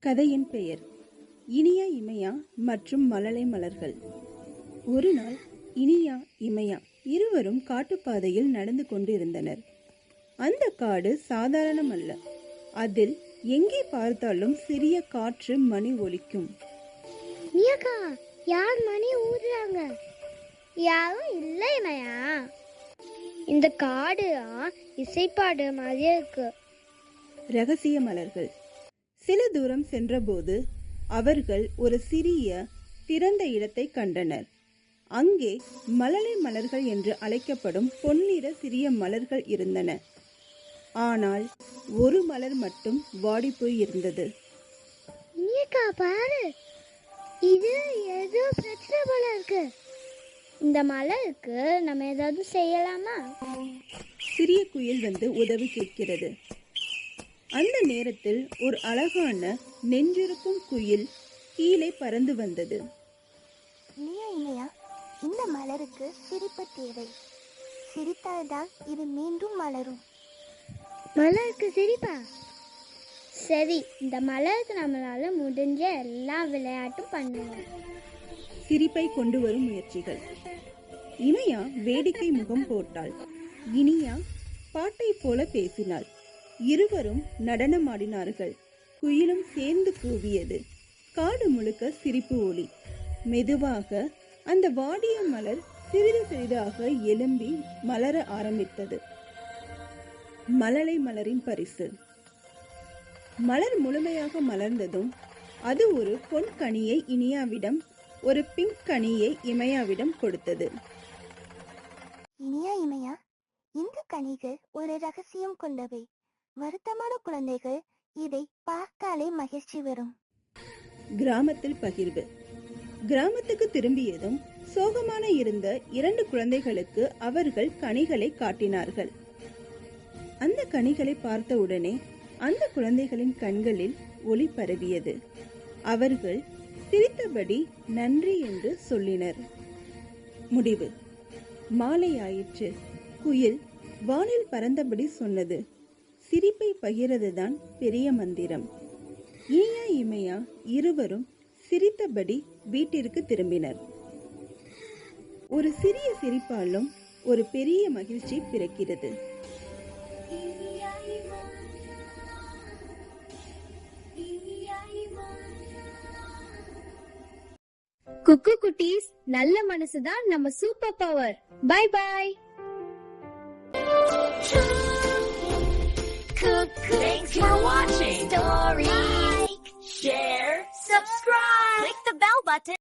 கதையின் பெயர் இனியா இமையா மற்றும் மழலை மலர்கள். ஒரு நாள் இனியா இமையா இருவரும் காட்டுப்பாதையில் நடந்து கொண்டிருந்தனர். அந்த காடு சாதாரணமல்ல. அதில் எங்கே பார்த்தாலும் சிறிய காற்று மணி ஒலிக்கும். யார் மணி ஊதுறாங்க? யாரும் இல்லை இமையா. இந்த காடு இசைப்பாடு மாதிரி இருக்கு. ரகசிய மலர்கள். சில தூரம் சென்றபோது அவர்கள் ஒரு சிறிய திறந்த இடத்தை கண்டனர். அங்கே மழலை மலர்கள் என்று அழைக்கப்படும் பொன்னிற சிறிய மலர்கள் இருந்தன. ஆனால் ஒரு மலர் மட்டும் வாடி போய் இருந்தது. பாரு, இது ஏதோ பிரச்சனை போல இருக்கு. இந்த மலருக்கு நம்ம ஏதாவது செய்யலாமா? சிறிய குயில் வந்து உதவி கேட்கிறது. அந்த நேரத்தில் ஒரு அழகான நெஞ்சிருக்கும் குயில் கீழே பறந்து வந்தது. இந்த மலருக்கு சிரிப்பு தேவை. சிரித்தால்தான் இது மீண்டும் மலரும். மலருக்கு சிரிப்பா? சரி, இந்த மலருக்கு நம்மளால முடிஞ்ச எல்லா விளையாட்டும் பண்ணுவோம். சிரிப்பை கொண்டு வரும் முயற்சிகள். இமையா வேடிக்கை முகம் போட்டாள். இனியா பாட்டை போல பேசினாள். இருவரும் நடனமாடினார்கள். குயிலும் சேர்ந்து கூவியது. காடு முழுக்க சிரிப்பு ஒலி. மெதுவாக அந்த வாடிய மலர் சிறிது சிறிதாக எழும்பி மலர ஆரம்பித்தது. மழலை மலரின் பரிசு. மலர் முழுமையாக மலர்ந்ததும் அது ஒரு பொன் கனியை இனியாவிடம், ஒரு பிங்க் கனியை இமையாவிடம் கொடுத்தது. இமையா, இந்த கனிகள் ஒரு ரகசியம் கொண்டவை. வருத்தமான குழந்தைகள் இதை பார்த்தாலே மகிழ்ச்சி வரும். கிராமத்தில் பகிர்வு. கிராமத்துக்கு திரும்பியதும் சோகமான இருந்த 2 குழந்தைகளுக்கு அவர்கள் கனிகளை காட்டினார்கள். அந்த கனிகளை பார்த்தவுடனே அந்த குழந்தைகளின் கண்களில் ஒளி பரவியது. அவர்கள் சிரித்தபடி நன்றி என்று சொல்லினர். முடிவு. மாலை ஆயிற்று. குயில் வானில் பறந்தபடி சொன்னது, சிரிப்பை பகிர்வதுதான் பெரிய மந்திரம். இனியா இமையா இருவரும் சிரித்தபடி வீட்டிற்கு திரும்பினர். ஒரு சிறிய சிரிப்பாலும் ஒரு பெரிய மகிழ்ச்சி பிறக்கிறது. குக்கு குட்டீஸ், நல்ல மனசுதான் நம்ம super power. Bye bye. Thanks for watching. Like, share, subscribe. Click the bell button.